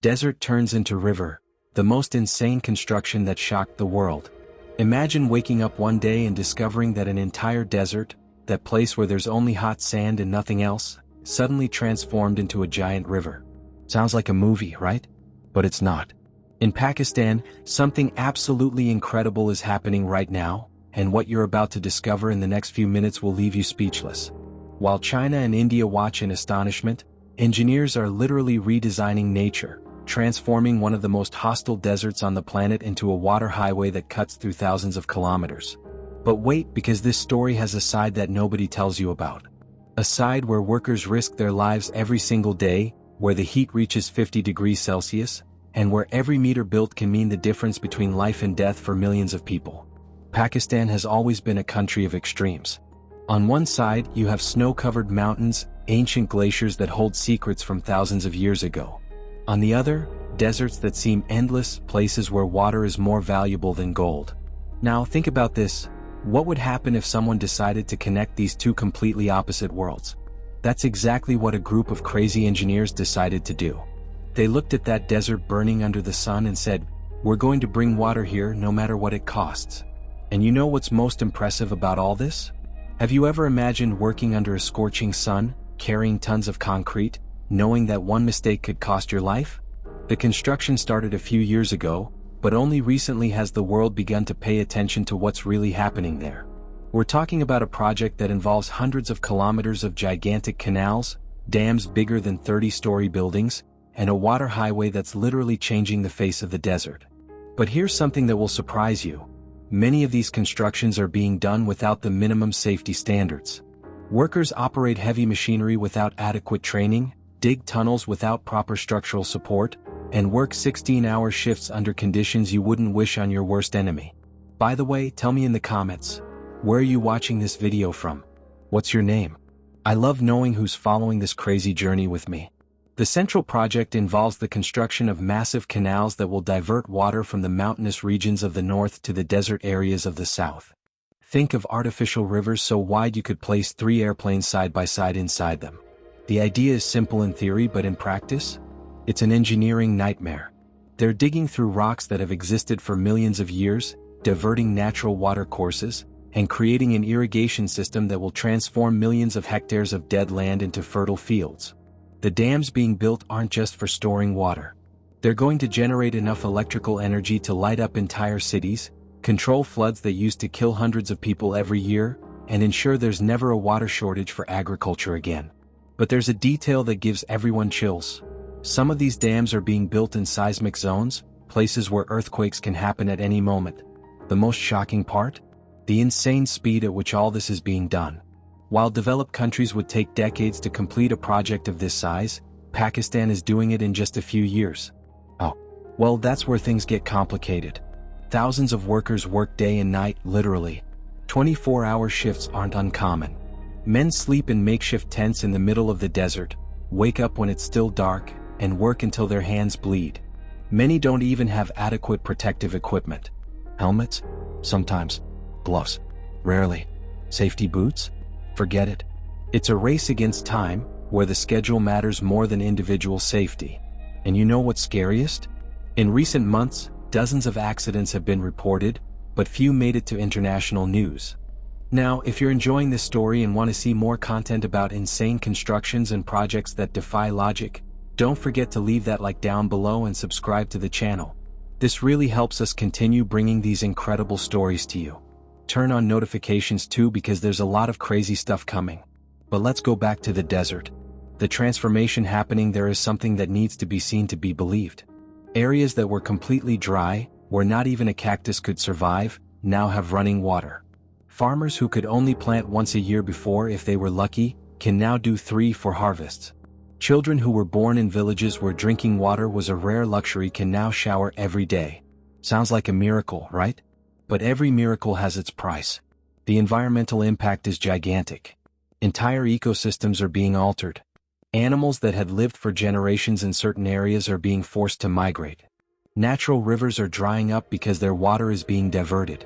Desert turns into river, the most insane construction that shocked the world. Imagine waking up one day and discovering that an entire desert, that place where there's only hot sand and nothing else, suddenly transformed into a giant river. Sounds like a movie, right? But it's not. In Pakistan, something absolutely incredible is happening right now, and what you're about to discover in the next few minutes will leave you speechless. While China and India watch in astonishment, engineers are literally redesigning nature, transforming one of the most hostile deserts on the planet into a water highway that cuts through thousands of kilometers. But wait, because this story has a side that nobody tells you about. A side where workers risk their lives every single day, where the heat reaches 50 degrees Celsius, and where every meter built can mean the difference between life and death for millions of people. Pakistan has always been a country of extremes. On one side, you have snow-covered mountains, ancient glaciers that hold secrets from thousands of years ago. On the other, deserts that seem endless, places where water is more valuable than gold. Now think about this. What would happen if someone decided to connect these two completely opposite worlds? That's exactly what a group of crazy engineers decided to do. They looked at that desert burning under the sun and said, "We're going to bring water here no matter what it costs." And you know what's most impressive about all this? Have you ever imagined working under a scorching sun, carrying tons of concrete, knowing that one mistake could cost your life? The construction started a few years ago, but only recently has the world begun to pay attention to what's really happening there. We're talking about a project that involves hundreds of kilometers of gigantic canals, dams bigger than 30-story buildings, and a water highway that's literally changing the face of the desert. But here's something that will surprise you. Many of these constructions are being done without the minimum safety standards. Workers operate heavy machinery without adequate training, dig tunnels without proper structural support, and work 16-hour shifts under conditions you wouldn't wish on your worst enemy. By the way, tell me in the comments, where are you watching this video from? What's your name? I love knowing who's following this crazy journey with me. The central project involves the construction of massive canals that will divert water from the mountainous regions of the north to the desert areas of the south. Think of artificial rivers so wide you could place 3 airplanes side by side inside them. The idea is simple in theory, but in practice, it's an engineering nightmare. They're digging through rocks that have existed for millions of years, diverting natural water courses, and creating an irrigation system that will transform millions of hectares of dead land into fertile fields. The dams being built aren't just for storing water. They're going to generate enough electrical energy to light up entire cities, control floods that used to kill hundreds of people every year, and ensure there's never a water shortage for agriculture again. But there's a detail that gives everyone chills. Some of these dams are being built in seismic zones, places where earthquakes can happen at any moment. The most shocking part? The insane speed at which all this is being done. While developed countries would take decades to complete a project of this size, Pakistan is doing it in just a few years. Oh, well, that's where things get complicated. Thousands of workers work day and night, literally. 24-hour shifts aren't uncommon. Men sleep in makeshift tents in the middle of the desert, wake up when it's still dark, and work until their hands bleed. Many don't even have adequate protective equipment. Helmets? Sometimes. Gloves? Rarely. Safety boots? Forget it. It's a race against time, where the schedule matters more than individual safety. And you know what's scariest? In recent months, dozens of accidents have been reported, but few made it to international news. Now, if you're enjoying this story and want to see more content about insane constructions and projects that defy logic, don't forget to leave that like down below and subscribe to the channel. This really helps us continue bringing these incredible stories to you. Turn on notifications too, because there's a lot of crazy stuff coming. But let's go back to the desert. The transformation happening there is something that needs to be seen to be believed. Areas that were completely dry, where not even a cactus could survive, now have running water. Farmers who could only plant once a year before, if they were lucky, can now do 3 for harvests. Children who were born in villages where drinking water was a rare luxury can now shower every day. Sounds like a miracle, right? But every miracle has its price. The environmental impact is gigantic. Entire ecosystems are being altered. Animals that had lived for generations in certain areas are being forced to migrate. Natural rivers are drying up because their water is being diverted.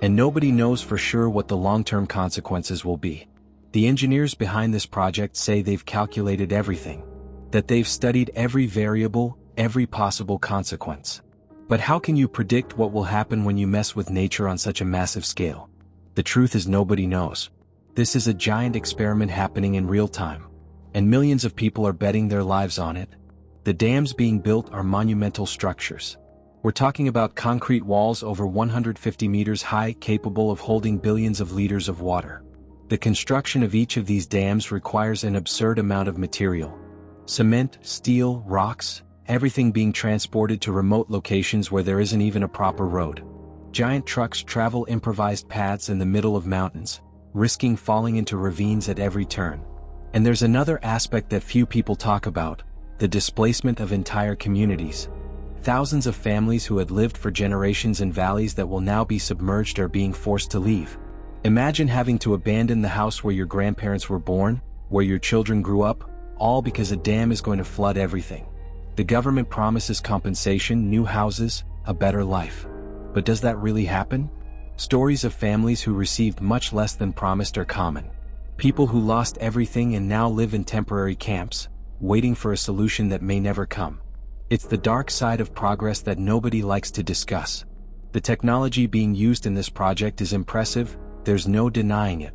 And nobody knows for sure what the long-term consequences will be. The engineers behind this project say they've calculated everything. That they've studied every variable, every possible consequence. But how can you predict what will happen when you mess with nature on such a massive scale? The truth is nobody knows. This is a giant experiment happening in real time, and millions of people are betting their lives on it. The dams being built are monumental structures. We're talking about concrete walls over 150 meters high capable of holding billions of liters of water. The construction of each of these dams requires an absurd amount of material. Cement, steel, rocks, everything being transported to remote locations where there isn't even a proper road. Giant trucks travel improvised paths in the middle of mountains, risking falling into ravines at every turn. And there's another aspect that few people talk about: the displacement of entire communities. Thousands of families who had lived for generations in valleys that will now be submerged are being forced to leave. Imagine having to abandon the house where your grandparents were born, where your children grew up, all because a dam is going to flood everything. The government promises compensation, new houses, a better life. But does that really happen? Stories of families who received much less than promised are common. People who lost everything and now live in temporary camps, waiting for a solution that may never come. It's the dark side of progress that nobody likes to discuss. The technology being used in this project is impressive, there's no denying it.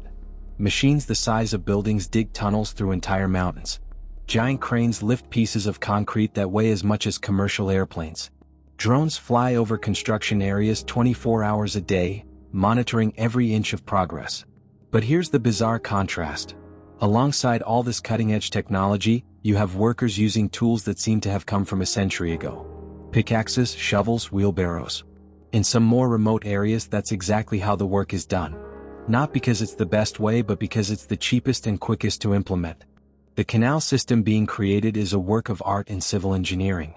Machines the size of buildings dig tunnels through entire mountains. Giant cranes lift pieces of concrete that weigh as much as commercial airplanes. Drones fly over construction areas 24 hours a day, monitoring every inch of progress. But here's the bizarre contrast. Alongside all this cutting-edge technology, you have workers using tools that seem to have come from a century ago. Pickaxes, shovels, wheelbarrows. In some more remote areas, that's exactly how the work is done. Not because it's the best way, but because it's the cheapest and quickest to implement. The canal system being created is a work of art in civil engineering.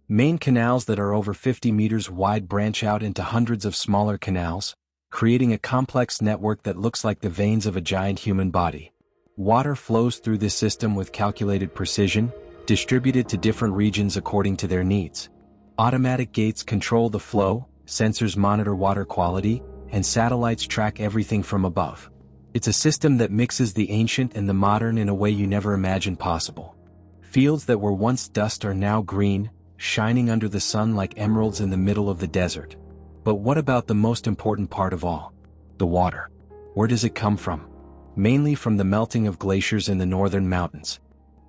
Main canals that are over 50 meters wide branch out into hundreds of smaller canals, creating a complex network that looks like the veins of a giant human body. Water flows through this system with calculated precision, distributed to different regions according to their needs. Automatic gates control the flow, sensors monitor water quality, and satellites track everything from above. It's a system that mixes the ancient and the modern in a way you never imagined possible. Fields that were once dust are now green, shining under the sun like emeralds in the middle of the desert. But what about the most important part of all? The water. Where does it come from? Mainly from the melting of glaciers in the northern mountains.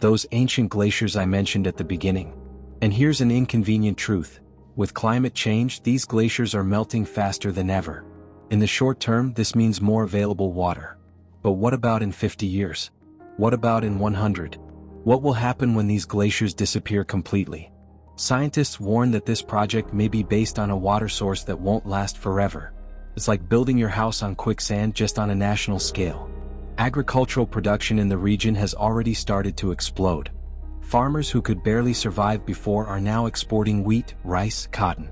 Those ancient glaciers I mentioned at the beginning. And here's an inconvenient truth. With climate change, these glaciers are melting faster than ever. In the short term, this means more available water. But what about in 50 years? What about in 100? What will happen when these glaciers disappear completely? Scientists warn that this project may be based on a water source that won't last forever. It's like building your house on quicksand, just on a national scale. Agricultural production in the region has already started to explode. Farmers who could barely survive before are now exporting wheat, rice, cotton.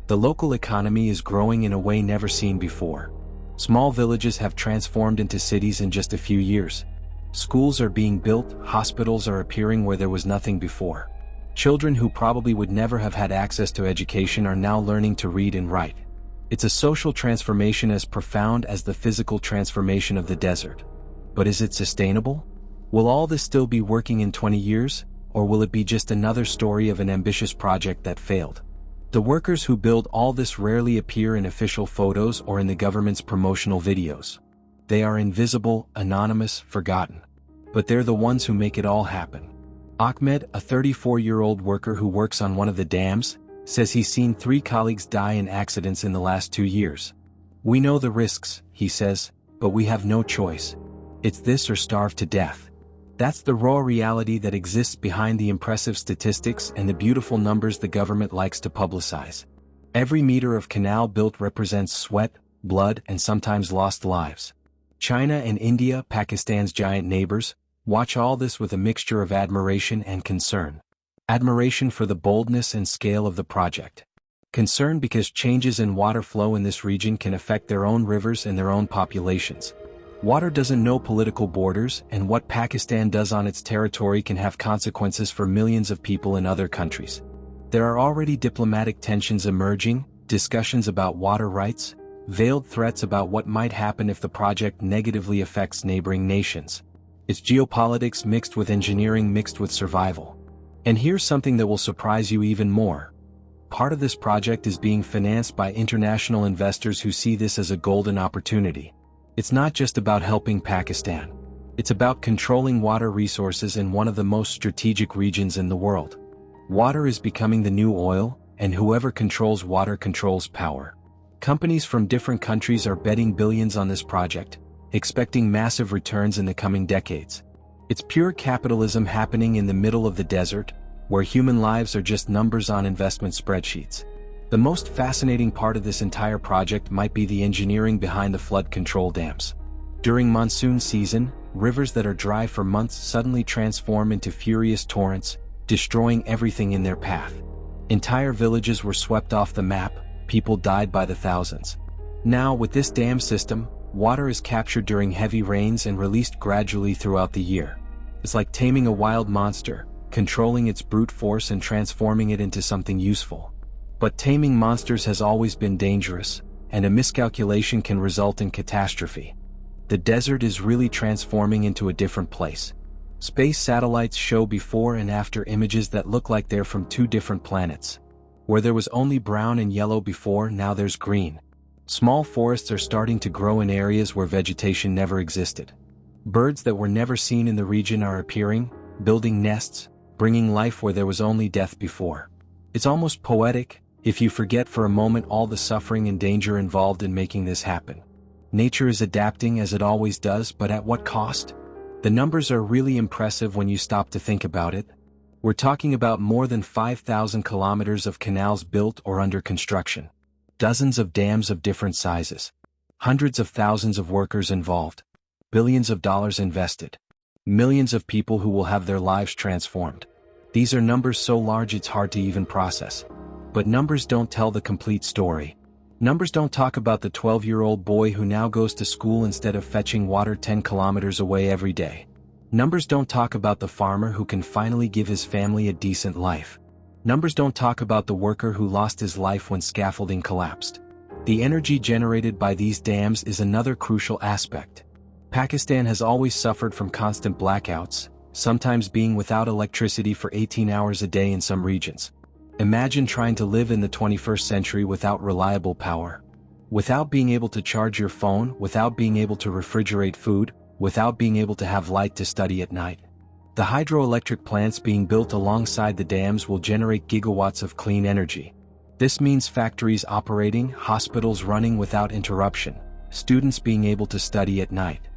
The local economy is growing in a way never seen before. Small villages have transformed into cities in just a few years. Schools are being built, hospitals are appearing where there was nothing before. Children who probably would never have had access to education are now learning to read and write. It's a social transformation as profound as the physical transformation of the desert. But is it sustainable? Will all this still be working in 20 years, or will it be just another story of an ambitious project that failed? The workers who build all this rarely appear in official photos or in the government's promotional videos. They are invisible, anonymous, forgotten. But they're the ones who make it all happen. Ahmed, a 34-year-old worker who works on one of the dams, says he's seen 3 colleagues die in accidents in the last 2 years. We know the risks, he says, but we have no choice. It's this or starve to death. That's the raw reality that exists behind the impressive statistics and the beautiful numbers the government likes to publicize. Every meter of canal built represents sweat, blood, and sometimes lost lives. China and India, Pakistan's giant neighbors, watch all this with a mixture of admiration and concern. Admiration for the boldness and scale of the project. Concern because changes in water flow in this region can affect their own rivers and their own populations. Water doesn't know political borders, and what Pakistan does on its territory can have consequences for millions of people in other countries. There are already diplomatic tensions emerging, discussions about water rights, veiled threats about what might happen if the project negatively affects neighboring nations. It's geopolitics mixed with engineering mixed with survival. And here's something that will surprise you even more. Part of this project is being financed by international investors who see this as a golden opportunity. It's not just about helping Pakistan. It's about controlling water resources in one of the most strategic regions in the world. Water is becoming the new oil, and whoever controls water controls power. Companies from different countries are betting billions on this project, expecting massive returns in the coming decades. It's pure capitalism happening in the middle of the desert, where human lives are just numbers on investment spreadsheets. The most fascinating part of this entire project might be the engineering behind the flood control dams. During monsoon season, rivers that are dry for months suddenly transform into furious torrents, destroying everything in their path. Entire villages were swept off the map, people died by the thousands. Now, with this dam system, water is captured during heavy rains and released gradually throughout the year. It's like taming a wild monster, controlling its brute force and transforming it into something useful. But taming monsters has always been dangerous, and a miscalculation can result in catastrophe. The desert is really transforming into a different place. Space satellites show before and after images that look like they're from two different planets. Where there was only brown and yellow before, now there's green. Small forests are starting to grow in areas where vegetation never existed. Birds that were never seen in the region are appearing, building nests, bringing life where there was only death before. It's almost poetic, if you forget for a moment all the suffering and danger involved in making this happen. Nature is adapting as it always does, but at what cost? The numbers are really impressive when you stop to think about it. We're talking about more than 5,000 kilometers of canals built or under construction. Dozens of dams of different sizes. Hundreds of thousands of workers involved. Billions of dollars invested. Millions of people who will have their lives transformed. These are numbers so large it's hard to even process. But numbers don't tell the complete story. Numbers don't talk about the 12-year-old boy who now goes to school instead of fetching water 10 kilometers away every day. Numbers don't talk about the farmer who can finally give his family a decent life. Numbers don't talk about the worker who lost his life when scaffolding collapsed. The energy generated by these dams is another crucial aspect. Pakistan has always suffered from constant blackouts, sometimes being without electricity for 18 hours a day in some regions. Imagine trying to live in the 21st century without reliable power. Without being able to charge your phone, without being able to refrigerate food, without being able to have light to study at night. The hydroelectric plants being built alongside the dams will generate gigawatts of clean energy. This means factories operating, hospitals running without interruption, students being able to study at night.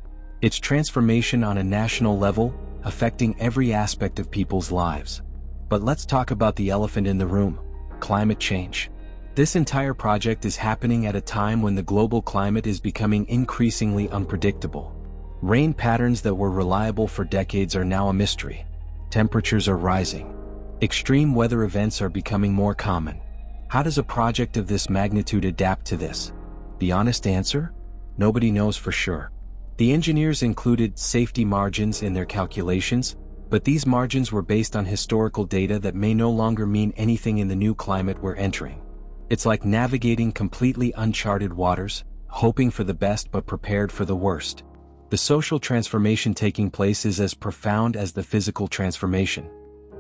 It's transformation on a national level, affecting every aspect of people's lives. But let's talk about the elephant in the room: climate change. This entire project is happening at a time when the global climate is becoming increasingly unpredictable. Rain patterns that were reliable for decades are now a mystery. Temperatures are rising. Extreme weather events are becoming more common. How does a project of this magnitude adapt to this? The honest answer? Nobody knows for sure. The engineers included safety margins in their calculations, but these margins were based on historical data that may no longer mean anything in the new climate we're entering. It's like navigating completely uncharted waters, hoping for the best but prepared for the worst. The social transformation taking place is as profound as the physical transformation.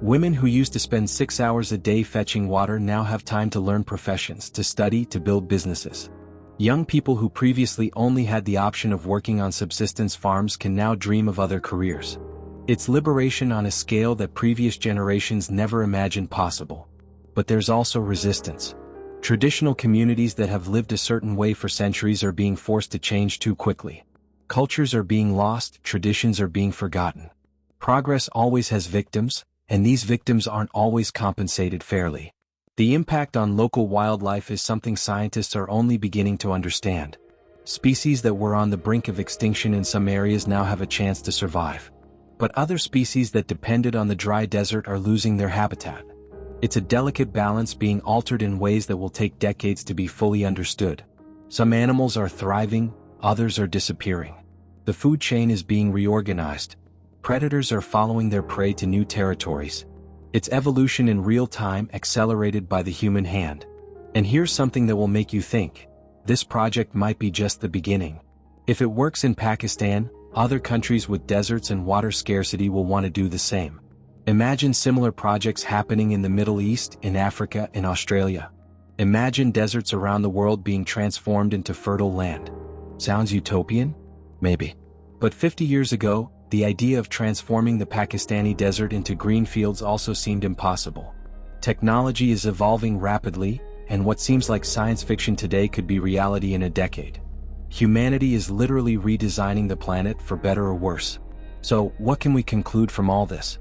Women who used to spend 6 hours a day fetching water now have time to learn professions, to study, to build businesses. Young people who previously only had the option of working on subsistence farms can now dream of other careers. It's liberation on a scale that previous generations never imagined possible. But there's also resistance. Traditional communities that have lived a certain way for centuries are being forced to change too quickly. Cultures are being lost, traditions are being forgotten. Progress always has victims, and these victims aren't always compensated fairly. The impact on local wildlife is something scientists are only beginning to understand. Species that were on the brink of extinction in some areas now have a chance to survive. But other species that depended on the dry desert are losing their habitat. It's a delicate balance being altered in ways that will take decades to be fully understood. Some animals are thriving, others are disappearing. The food chain is being reorganized. Predators are following their prey to new territories. It's evolution in real time, accelerated by the human hand. And here's something that will make you think. This project might be just the beginning. If it works in Pakistan, other countries with deserts and water scarcity will want to do the same. Imagine similar projects happening in the Middle East, in Africa, in Australia. Imagine deserts around the world being transformed into fertile land. Sounds utopian? Maybe. But 50 years ago, the idea of transforming the Pakistani desert into green fields also seemed impossible. Technology is evolving rapidly, and what seems like science fiction today could be reality in a decade. Humanity is literally redesigning the planet for better or worse. So, what can we conclude from all this?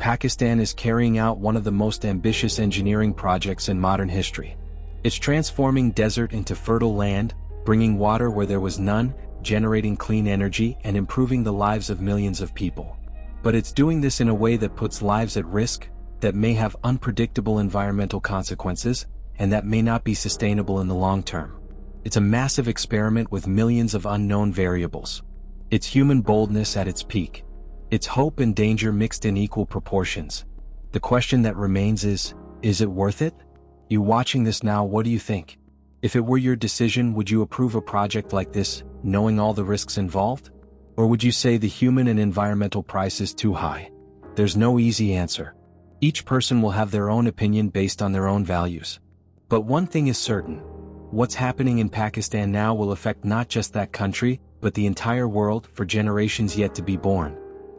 Pakistan is carrying out one of the most ambitious engineering projects in modern history. It's transforming desert into fertile land, bringing water where there was none, generating clean energy, and improving the lives of millions of people. But it's doing this in a way that puts lives at risk, that may have unpredictable environmental consequences, and that may not be sustainable in the long term. It's a massive experiment with millions of unknown variables. It's human boldness at its peak. It's hope and danger mixed in equal proportions. The question that remains is it worth it? You watching this now, what do you think? If it were your decision, would you approve a project like this, knowing all the risks involved? Or would you say the human and environmental price is too high? There's no easy answer. Each person will have their own opinion based on their own values. But one thing is certain. What's happening in Pakistan now will affect not just that country, but the entire world for generations yet to be born.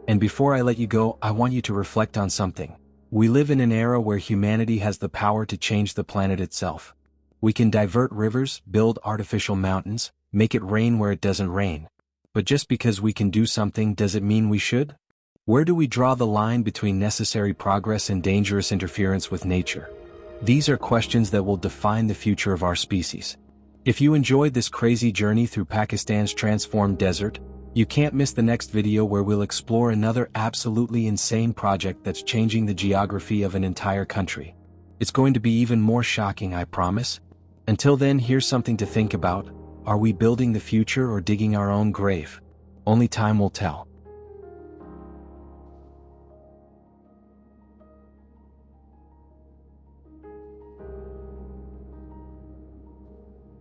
And before I let you go, I want you to reflect on something. We live in an era where humanity has the power to change the planet itself. We can divert rivers, build artificial mountains, make it rain where it doesn't rain. But just because we can do something, does it mean we should? Where do we draw the line between necessary progress and dangerous interference with nature? These are questions that will define the future of our species. If you enjoyed this crazy journey through Pakistan's transformed desert, you can't miss the next video where we'll explore another absolutely insane project that's changing the geography of an entire country. It's going to be even more shocking, I promise. Until then, here's something to think about. Are we building the future or digging our own grave? Only time will tell.